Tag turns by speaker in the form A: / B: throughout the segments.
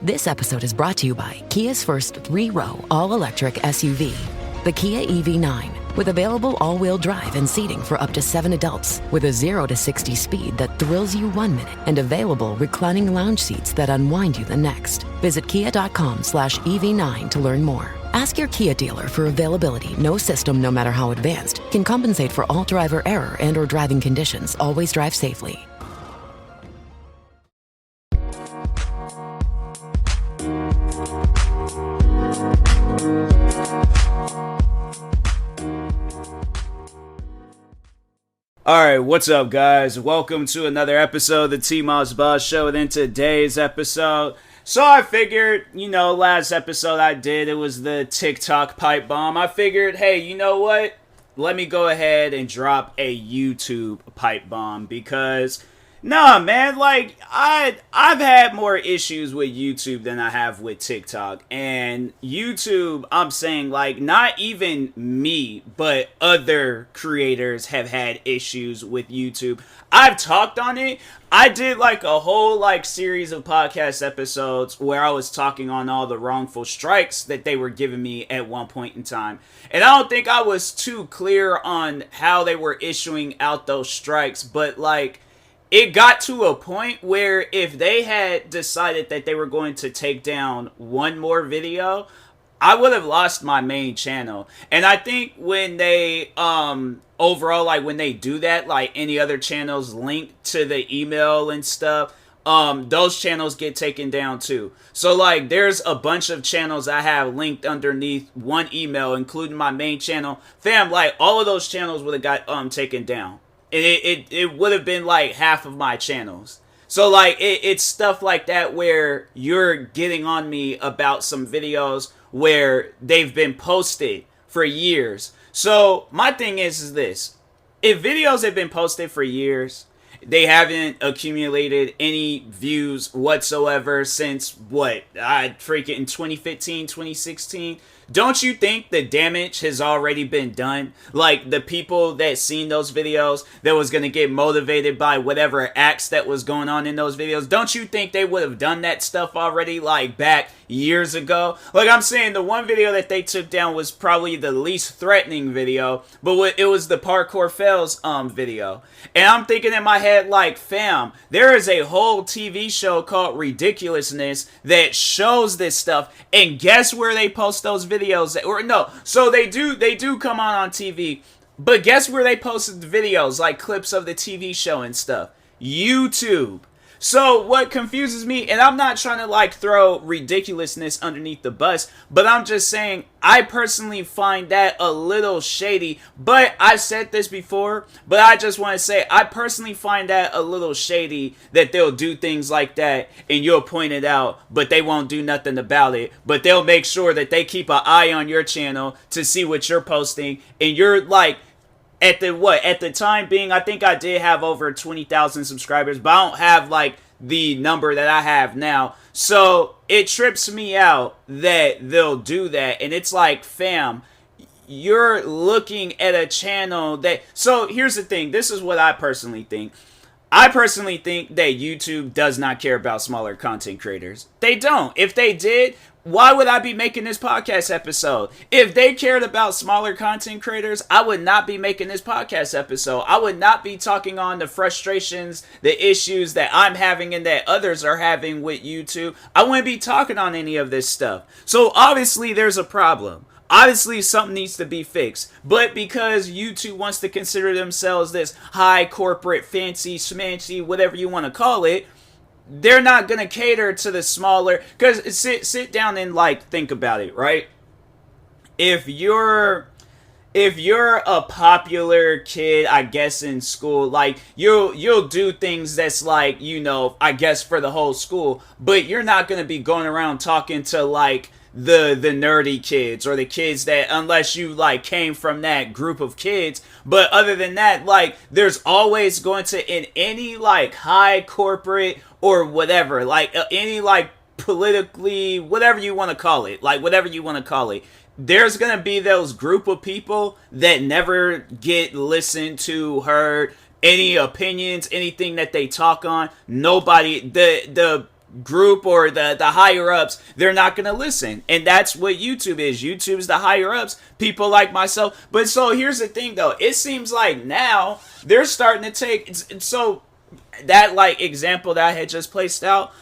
A: This episode is brought to you by Kia's first 3-row all-electric SUV, the Kia EV9, with available all-wheel drive and seating for up to 7 adults, with a 0 to 60 speed that thrills you 1 minute, and available reclining lounge seats that unwind you the next. Visit kia.com/EV9 to learn more. Ask your Kia dealer for availability. No system, no matter how advanced, can compensate for all driver error and or driving conditions. Always drive safely.
B: Alright, what's up guys? Welcome to another episode of the TMossBoss Show. And in today's episode, so I figured, last episode I did, it was the TikTok Pipebomb. I figured, hey, you know what? Let me go ahead and drop a YouTube Pipebomb because, nah, man, I've had more issues with YouTube than I have with TikTok. And YouTube, I'm saying, not even me, but other creators have had issues with YouTube. I've talked on it. I did a whole series of podcast episodes where I was talking on all the wrongful strikes that they were giving me at one point in time. And I don't think I was too clear on how they were issuing out those strikes, but it got to a point where if they had decided that they were going to take down one more video, I would have lost my main channel. And I think when they, overall, when they do that, any other channels linked to the email and stuff, those channels get taken down too. So, there's a bunch of channels I have linked underneath one email, including my main channel. Fam, all of those channels would have got, taken down. And it would have been half of my channels. So it's stuff like that where you're getting on me about some videos where they've been posted for years. So my thing is this: if videos have been posted for years, they haven't accumulated any views whatsoever since freaking 2015, 2016. Don't you think the damage has already been done? The people that seen those videos that was going to get motivated by whatever acts that was going on in those videos, don't you think they would have done that stuff already back years ago? I'm saying the one video that they took down was probably the least threatening video, but it was the Parkour Fails video. And I'm thinking in my head fam, there is a whole TV show called Ridiculousness that shows this stuff, and guess where they post those videos? So they do come on TV, but guess where they posted the videos, clips of the TV show and stuff? YouTube. So what confuses me, and I'm not trying to throw Ridiculousness underneath the bus, but I'm just saying I personally find that a little shady. But I've said this before, but I just want to say I personally find that a little shady that they'll do things like that and you'll point it out, but they won't do nothing about it. But they'll make sure that they keep an eye on your channel to see what you're posting, and you're at the time being, I think I did have over 20,000 subscribers, but I don't have the number that I have now. So it trips me out that they'll do that. And it's fam, you're looking at a channel that... So here's the thing. This is what I personally think. I personally think that YouTube does not care about smaller content creators. They don't. If they did, why would I be making this podcast episode? If they cared about smaller content creators, I would not be making this podcast episode. I would not be talking on the frustrations, the issues that I'm having and that others are having with YouTube. I wouldn't be talking on any of this stuff. So obviously there's a problem. Obviously, something needs to be fixed. But because YouTube wants to consider themselves this high corporate, fancy, smancy, whatever you want to call it, they're not going to cater to the smaller... Because sit down and, think about it, right? If you're a popular kid, I guess, in school, you'll do things that's I guess, for the whole school. But you're not going to be going around talking to, the nerdy kids or the kids that, unless you came from that group of kids. But other than that, there's always going to, in any high corporate or whatever, any politically, whatever you want to call it, there's gonna be those group of people that never get listened to, heard, any opinions, anything that they talk on. Nobody, the group or the higher ups, they're not gonna listen. And that's what YouTube is. YouTube's the higher ups, people like myself. But so here's the thing though, it seems like now they're starting to take, so that like example that I had just placed out,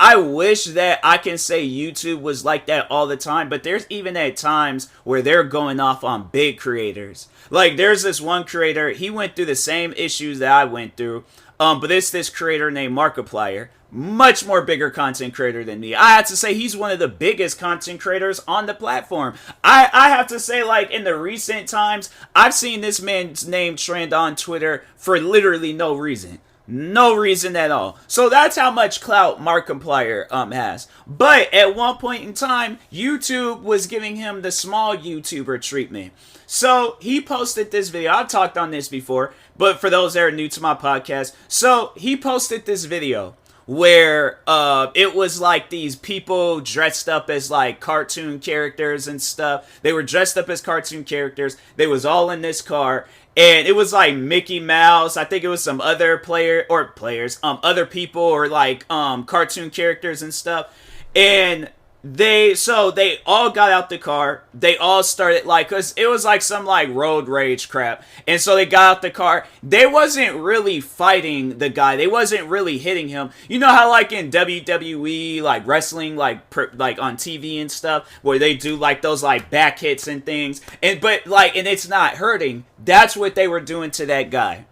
B: I wish that I can say YouTube was like that all the time, but there's even at times where they're going off on big creators. Like, there's this one creator, he went through the same issues that I went through, but it's this creator named Markiplier, much more bigger content creator than me. I have to say, he's one of the biggest content creators on the platform. I have to say, like, in the recent times, I've seen this man's name trend on Twitter for literally no reason. No reason at all. So that's how much clout Markiplier has. But at one point in time, YouTube was giving him the small YouTuber treatment. So he posted this video. I've talked on this before, but for those that are new to my podcast, so he posted this video where it was like these people dressed up as like cartoon characters and stuff. They were dressed up as cartoon characters. They was all in this car. And it was like Mickey Mouse. I think it was some other other people or like cartoon characters and stuff. And they all got out the car. They all started like, cause it was like some like road rage crap. And so they got out the car. They wasn't really fighting the guy. They wasn't really hitting him. You know how like in WWE, like wrestling, like on TV and stuff, where they do like those like back hits and things. And it's not hurting. That's what they were doing to that guy.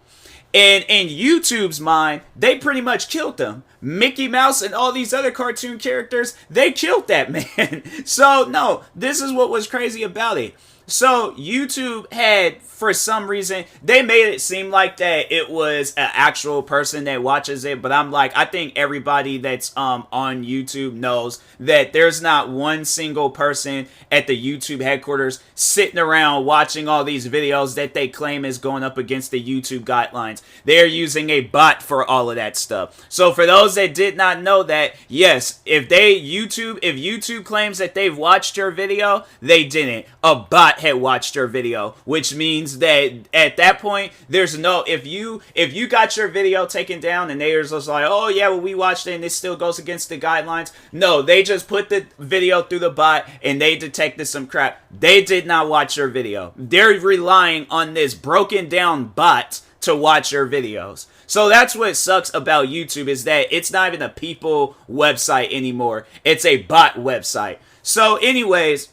B: And in YouTube's mind, they pretty much killed him. Mickey Mouse and all these other cartoon characters, they killed that man. So, no, this is what was crazy about it. So, YouTube had, for some reason, they made it seem like that it was an actual person that watches it. But I'm like, I think everybody that's on YouTube knows that there's not one single person at the YouTube headquarters sitting around watching all these videos that they claim is going up against the YouTube guidelines. They're using a bot for all of that stuff. So for those that did not know that, yes, if YouTube claims that they've watched your video, they didn't. A bot had watched your video, which means that at that point, there's no, if you got your video taken down and they're just like, oh yeah, well we watched it and it still goes against the guidelines. No, they just put the video through the bot and they detected some crap. They did not watch your video. They're relying on this broken down bot to watch your videos. So that's what sucks about YouTube, is that it's not even a people website anymore. It's a bot website. So anyways,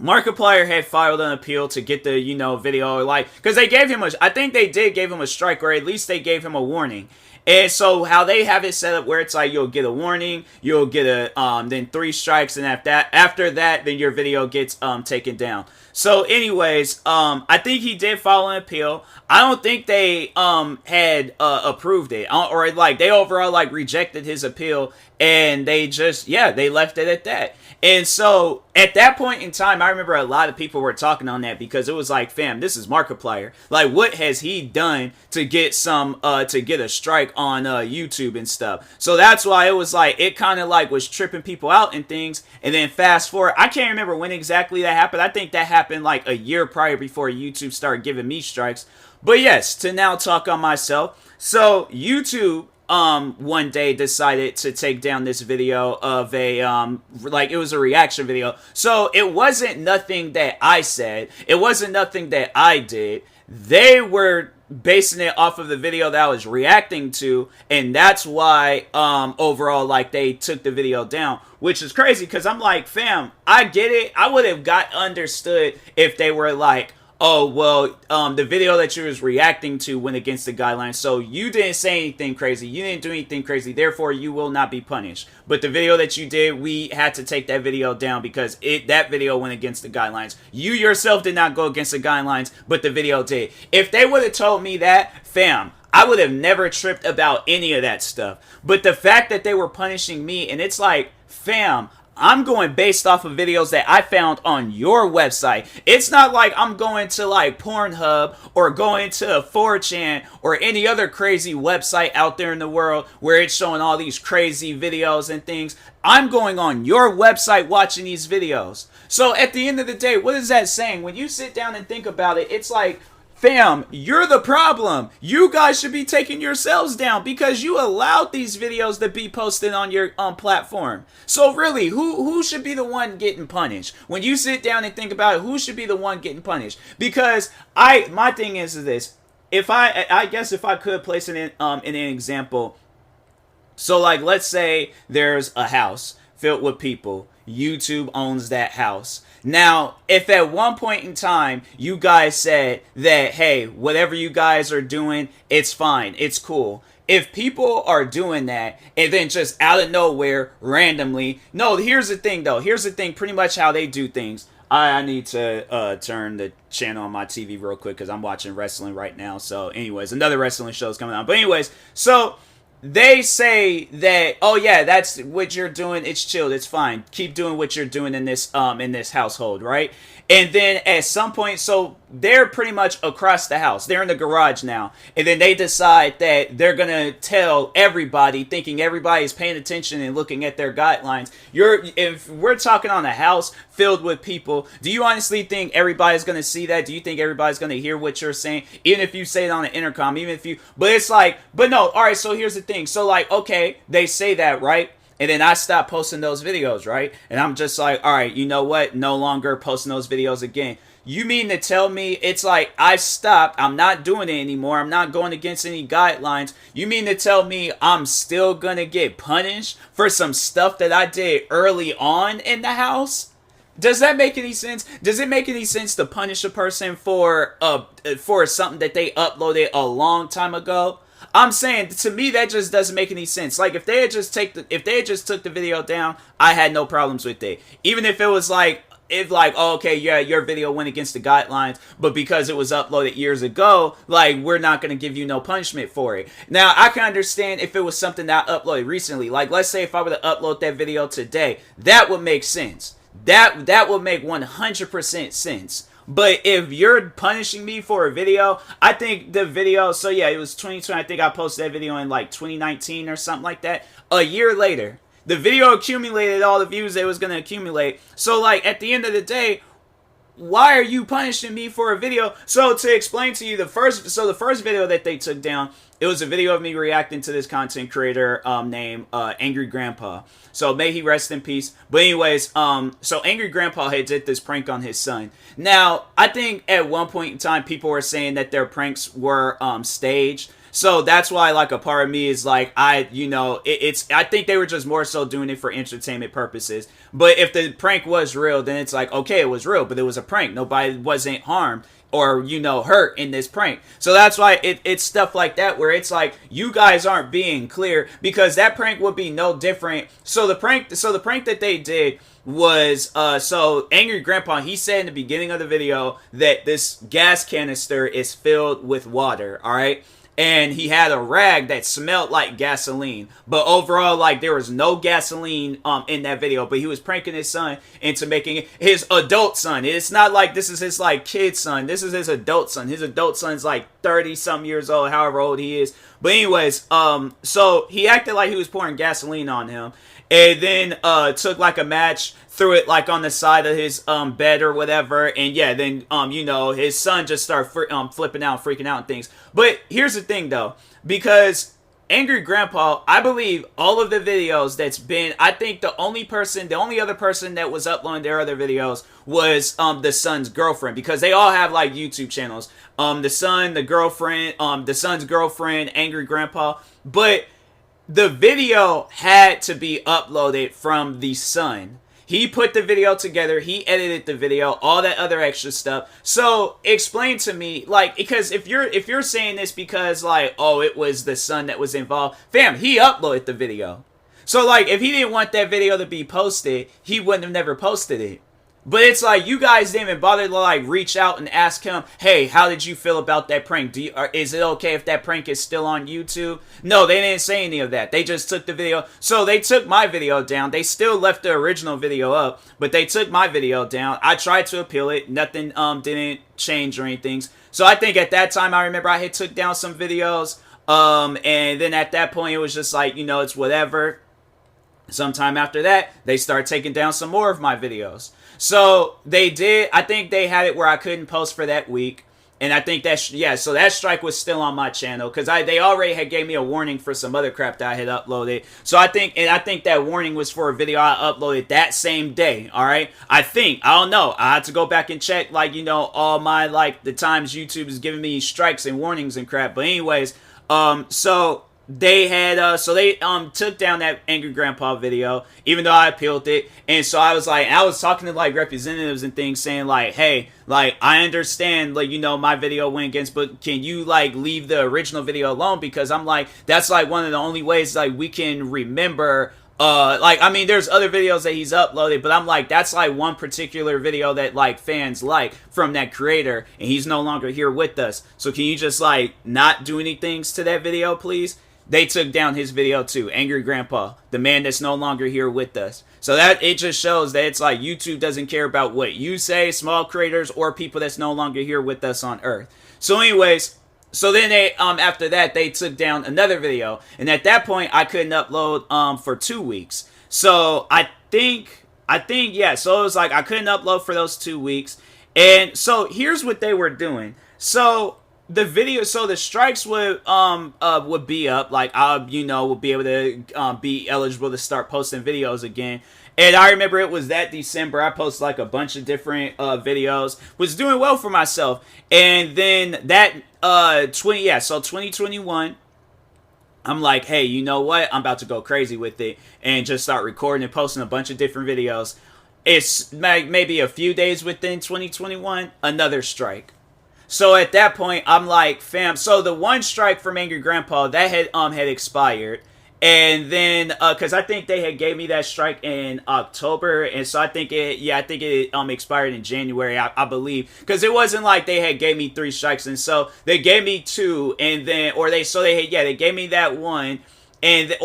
B: Markiplier had filed an appeal to get the, video, like, because they gave him I think they did give him a strike, or at least they gave him a warning. And so how they have it set up where it's like you'll get a warning, you'll get then 3 strikes, and after that, then your video gets taken down. So anyways, I think he did file an appeal. I don't think they had approved it, or like they overall like rejected his appeal, and they just they left it at that. And so at that point in time, I remember a lot of people were talking on that, because it was like, fam, this is Markiplier. Like, what has he done to get a strike on YouTube and stuff? So that's why it was like, it kind of like was tripping people out and things. And then fast forward, I can't remember when exactly that happened. I think that happened like a year prior, before YouTube started giving me strikes. But yes, to now talk on myself. So YouTube one day decided to take down this video of it was a reaction video. So it wasn't nothing that I said. It wasn't nothing that I did. They were basing it off of the video that I was reacting to, and that's why overall like they took the video down, which is crazy, because I'm like, fam, I get it. I would have understood if they were like, oh, well, the video that you was reacting to went against the guidelines, so you didn't say anything crazy, you didn't do anything crazy, therefore you will not be punished. But the video that you did, we had to take that video down because that video went against the guidelines. You yourself did not go against the guidelines, but the video did. If they would have told me that, fam, I would have never tripped about any of that stuff. But the fact that they were punishing me, and it's like, fam, I'm going based off of videos that I found on your website. It's not like I'm going to like Pornhub or going to 4chan or any other crazy website out there in the world where it's showing all these crazy videos and things. I'm going on your website watching these videos. So at the end of the day, what is that saying? When you sit down and think about it, it's like, fam, you're the problem. You guys should be taking yourselves down because you allowed these videos to be posted on your platform. So really, who should be the one getting punished? When you sit down and think about it, who should be the one getting punished? Because my thing is this. If I guess if I could place it in an example. So like, let's say there's a house filled with people. YouTube owns that house. Now, if at one point in time you guys said that, hey, whatever you guys are doing, it's fine, it's cool. If people are doing that and then just out of nowhere, randomly, no, here's the thing though. Here's the thing, pretty much how they do things. I need to turn the channel on my TV real quick because I'm watching wrestling right now. So anyways, another wrestling show is coming on. But anyways, so they say that, oh yeah, that's what you're doing. It's chill. It's fine. Keep doing what you're doing in this household, right? And then at some point, so they're pretty much across the house. They're in the garage now. And then they decide that they're going to tell everybody, thinking everybody's paying attention and looking at their guidelines. If we're talking on a house filled with people, do you honestly think everybody's going to see that? Do you think everybody's going to hear what you're saying? Even if you say it on the intercom, but it's like, but no, all right, so here's the thing. So like, okay, they say that, right? And then I stopped posting those videos, right? And I'm just like, all right, you know what? No longer posting those videos again. You mean to tell me it's like I stopped, I'm not doing it anymore, I'm not going against any guidelines. You mean to tell me I'm still going to get punished for some stuff that I did early on in the house? Does that make any sense? Does it make any sense to punish a person for something that they uploaded a long time ago? I'm saying, to me, that just doesn't make any sense. Like, if they had just took the video down, I had no problems with it. Even if it was like, oh, okay, yeah, your video went against the guidelines, but because it was uploaded years ago, like, we're not going to give you no punishment for it. Now, I can understand if it was something that I uploaded recently. Like, let's say if I were to upload that video today, that would make sense. That would make 100% sense. But if you're punishing me for a video, I think the video, so yeah, it was 2020. I think I posted that video in like 2019 or something like that. A year later, the video accumulated all the views it was going to accumulate. So like, at the end of the day, why are you punishing me for a video? So to explain to you, the first video that they took down, it was a video of me reacting to this content creator named Angry Grandpa. So may he rest in peace. But anyways, so Angry Grandpa had did this prank on his son. Now, I think at one point in time, people were saying that their pranks were staged. So that's why, like, a part of me is like, I think they were just more so doing it for entertainment purposes. But if the prank was real, then it's like, okay, it was real, but it was a prank. Nobody wasn't harmed or, hurt in this prank. So that's why it's stuff like that where it's like, you guys aren't being clear, because that prank would be no different. So the prank that they did was, so Angry Grandpa, he said in the beginning of the video that this gas canister is filled with water, all right? And he had a rag that smelled like gasoline. But overall, like, there was no gasoline in that video. But he was pranking his son into making it his adult son. It's not like this is his, like, kid son. This is his adult son. His adult son's, like, 30-something years old, however old he is. But anyways, so he acted like he was pouring gasoline on him. And then took, like, a match, threw it, like, on the side of his bed or whatever. And yeah, then, his son just started flipping out, freaking out and things. But here's the thing, though. Because Angry Grandpa, I believe all of the videos I think the only other person that was uploading their other videos was the son's girlfriend. Because they all have, like, YouTube channels. The son, the girlfriend, the son's girlfriend, Angry Grandpa. But the video had to be uploaded from the son. He put the video together. He edited the video, all that other extra stuff. So explain to me, like, because if you're saying this because, like, oh, it was the son that was involved, fam, he uploaded the video. So, like, if he didn't want that video to be posted, he wouldn't have never posted it. But it's like, you guys didn't even bother to, like, reach out and ask him, hey, how did you feel about that prank? Is it okay if that prank is still on YouTube? No, they didn't say any of that. They just took the video. So they took my video down. They still left the original video up, but they took my video down. I tried to appeal it. Nothing didn't change or anything. So I think at that time, I remember I had took down some videos. And then at that point, it was just like, it's whatever. Sometime after that, they started taking down some more of my videos. So they did, I think they had it where I couldn't post for that week. And I think that, so that strike was still on my channel because they already had gave me a warning for some other crap that I had uploaded. So I think that warning was for a video I uploaded that same day. All right. I don't know. I had to go back and check, like, all my, like, the times YouTube is giving me strikes and warnings and crap. But anyways, so they had took down that Angry Grandpa video, even though I appealed it. And so I was talking to like representatives and things, saying like, hey, like, I understand, like, my video went against, but can you like leave the original video alone? Because I'm like, that's like one of the only ways like we can remember. Like, I mean, there's other videos that he's uploaded, but I'm like, that's like one particular video that like fans like from that creator, and he's no longer here with us. So can you just like not do anything to that video, please? They took down his video too, Angry Grandpa, the man that's no longer here with us. So that it just shows that it's like YouTube doesn't care about what you say, small creators or people that's no longer here with us on Earth. So anyways, so then they after that they took down another video, and at that point I couldn't upload for 2 weeks. So I think yeah, so it was like I couldn't upload for those 2 weeks. And so here's what they were doing. So the video, so the strikes would be up, like I would be able to be eligible to start posting videos again. And I remember it was that December, I posted like a bunch of different videos, was doing well for myself. And then that 2021, I'm like, hey, you know what? I'm about to go crazy with it and just start recording and posting a bunch of different videos. It's maybe a few days within 2021, another strike. So at that point, I'm like, fam. So the one strike from Angry Grandpa that had expired, and then because I think they had gave me that strike in October, and so I think it expired in January, I believe, because it wasn't like they had gave me 3 strikes, and so they gave me 2, and then they gave me that one, and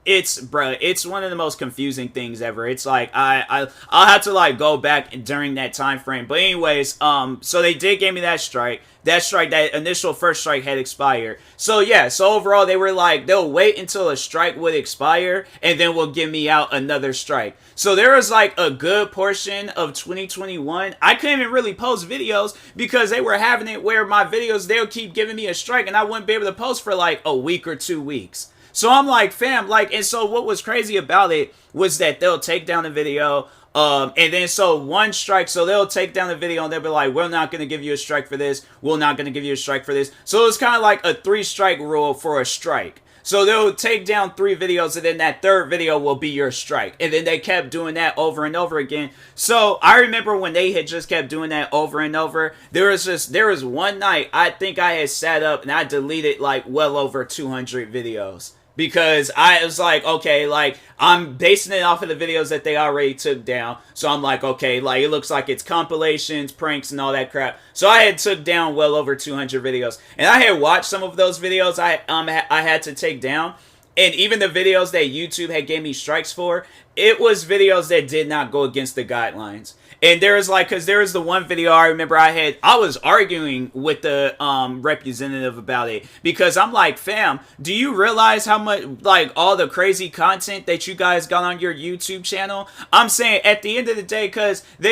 B: it's one of the most confusing things ever. It's like I'll have to like go back during that time frame. But anyways, so they did give me that strike. That initial first strike had expired. So yeah, so overall they were like, they'll wait until a strike would expire and then will give me out another strike. So there was like a good portion of 2021 I couldn't even really post videos because they were having it where my videos, they'll keep giving me a strike and I wouldn't be able to post for like a week or 2 weeks. So I'm like, fam, like, and so what was crazy about it was that they'll take down the video, and then so one strike, so they'll take down the video and they'll be like, we're not going to give you a strike for this, we're not going to give you a strike for this. So it's kind of like a 3-strike rule for a strike. So they'll take down 3 videos and then that 3rd video will be your strike. And then they kept doing that over and over again. So I remember when they had just kept doing that over and over, there was one night I think I had sat up and I deleted like well over 200 videos. Because I was like, okay, like, I'm basing it off of the videos that they already took down. So I'm like, okay, like, it looks like it's compilations, pranks, and all that crap. So I had took down well over 200 videos. And I had watched some of those videos I had to take down. And even the videos that YouTube had gave me strikes for, it was videos that did not go against the guidelines. And there was like, because there was the one video I remember I was arguing with the representative about it. Because I'm like, fam, do you realize how much, like, all the crazy content that you guys got on your YouTube channel? I'm saying, at the end of the day,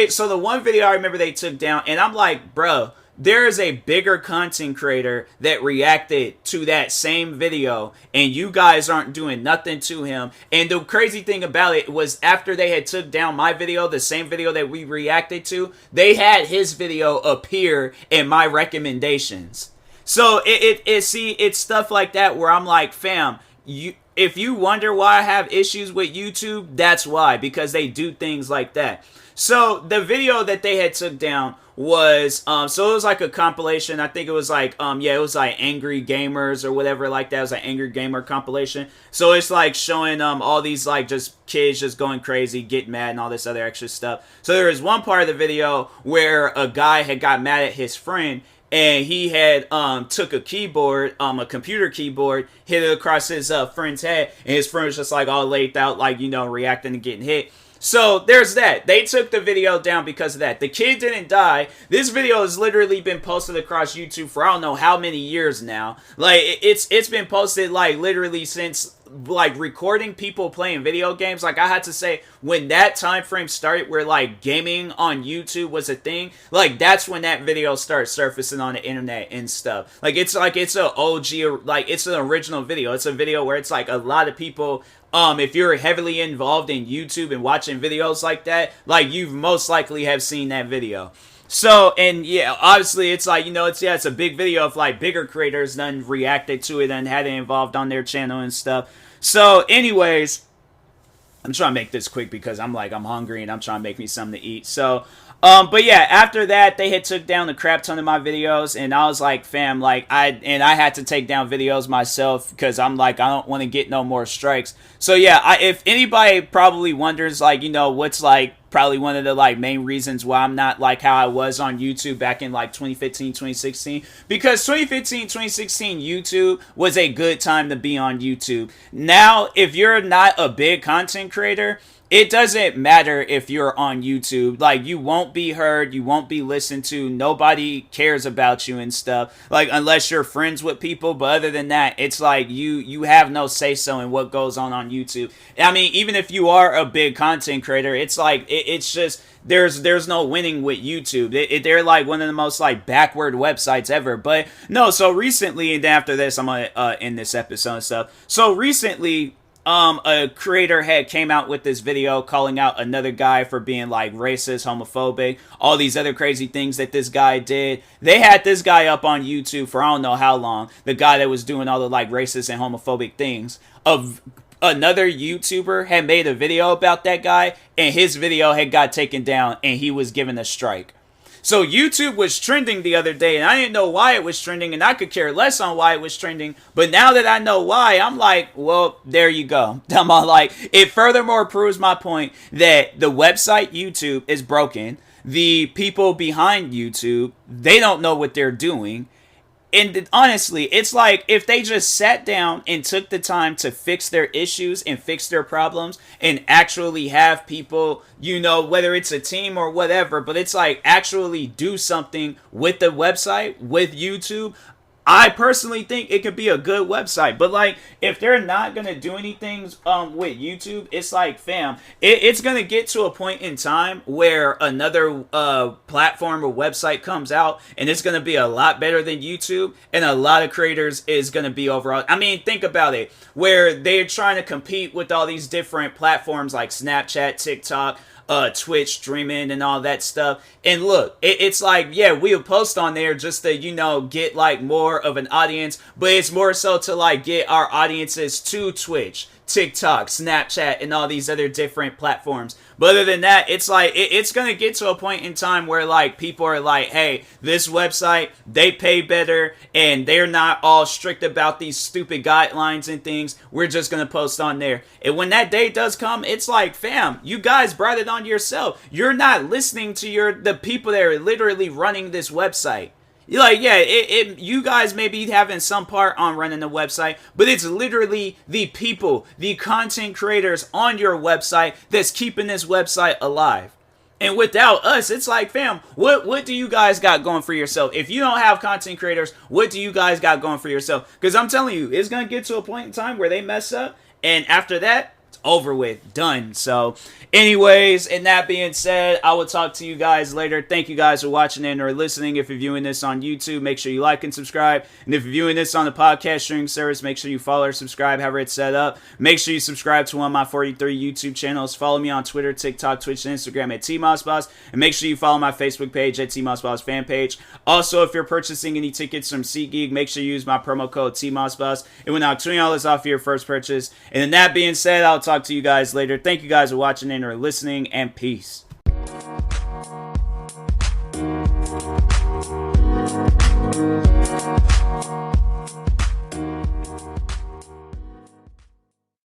B: so the one video I remember they took down, and I'm like, bro, there is a bigger content creator that reacted to that same video and you guys aren't doing nothing to him. And the crazy thing about it was after they had took down my video, the same video that we reacted to, they had his video appear in my recommendations. So it's stuff like that where I'm like, fam, if you wonder why I have issues with YouTube, that's why, because they do things like that. So the video that they had took down was so it was like a compilation. I think it was like it was like Angry Gamers or whatever like that. It was an Angry Gamer compilation. So it's like showing all these like just kids just going crazy, getting mad and all this other extra stuff. So there was one part of the video where a guy had got mad at his friend and he had took a keyboard, a computer keyboard, hit it across his friend's head, and his friend was just like all laid out, like, reacting and getting hit. So there's that. They took the video down because of that. The kid didn't die. This video has literally been posted across YouTube for I don't know how many years now. Like, it's been posted like literally since like recording people playing video games, like I had to say, when that time frame started where like gaming on YouTube was a thing, like that's when that video started surfacing on the internet and stuff. Like it's an OG, like it's an original video. It's a video where it's like a lot of people, if you're heavily involved in YouTube and watching videos like that, like you've most likely have seen that video. So, and yeah, obviously it's like, it's a big video of like bigger creators then reacted to it and had it involved on their channel and stuff. So anyways, I'm trying to make this quick because I'm hungry and I'm trying to make me something to eat. So, but yeah, after that, they had took down a crap ton of my videos, and I was like, fam, like, I had to take down videos myself, because I'm like, I don't want to get no more strikes. So yeah, if anybody probably wonders, like, what's like, probably one of the like main reasons why I'm not like how I was on YouTube back in like 2015, 2016, because 2015, 2016 YouTube was a good time to be on YouTube. Now, if you're not a big content creator, it doesn't matter if you're on YouTube. Like, you won't be heard, you won't be listened to, nobody cares about you and stuff, like, unless you're friends with people. But other than that, it's like you have no say-so in what goes on YouTube. I mean, even if you are a big content creator, it's like, it's just, there's no winning with YouTube. They're like one of the most like backward websites ever. But no, so recently, and after this, I'm gonna end this episode and stuff. So recently, a creator had came out with this video calling out another guy for being like racist, homophobic, all these other crazy things that this guy did. They had this guy up on YouTube for I don't know how long, the guy that was doing all the like racist and homophobic things. Of another YouTuber had made a video about that guy, and his video had got taken down and he was given a strike. So YouTube was trending the other day, and I didn't know why it was trending, and I could care less on why it was trending. But now that I know why, I'm like, well, there you go. I'm all like, it furthermore proves my point that the website YouTube is broken. The people behind YouTube, they don't know what they're doing. And honestly, it's like if they just sat down and took the time to fix their issues and fix their problems and actually have people, whether it's a team or whatever, but it's like actually do something with the website, with YouTube. I personally think it could be a good website. But like, if they're not going to do anything with YouTube, it's like, fam, it's going to get to a point in time where another platform or website comes out and it's going to be a lot better than YouTube, and a lot of creators is going to be overall. I mean, think about it, where they're trying to compete with all these different platforms like Snapchat, TikTok, Twitch streaming and all that stuff. And look, it's like, yeah, we'll post on there just to, get like more of an audience, but it's more so to like get our audiences to Twitch, TikTok, Snapchat, and all these other different platforms. But other than that, it's like, it's going to get to a point in time where like people are like, hey, this website, they pay better and they're not all strict about these stupid guidelines and things. We're just going to post on there. And when that day does come, it's like, fam, you guys brought it on yourself. You're not listening to the people that are literally running this website. You're like, yeah, you guys may be having some part on running the website, but it's literally the people, the content creators on your website that's keeping this website alive. And without us, it's like, fam, what do you guys got going for yourself? If you don't have content creators, what do you guys got going for yourself? Because I'm telling you, it's going to get to a point in time where they mess up, and after that, over with, done. So anyways, and that being said, I will talk to you guys later. Thank you guys for watching and or listening. If you're viewing this on YouTube, make sure you like and subscribe. And if you're viewing this on the podcast streaming service, make sure you follow or subscribe, however it's set up. Make sure you subscribe to one of my 43 YouTube channels. Follow me on Twitter, TikTok, Twitch, and Instagram at TMossBoss. And make sure you follow my Facebook page at TMossBoss fan page. Also, if you're purchasing any tickets from SeatGeek, make sure you use my promo code TMossBoss. It will knock $20 off your first purchase. And then that being said, I'll talk to you guys later. Thank you guys for watching and or listening, and peace.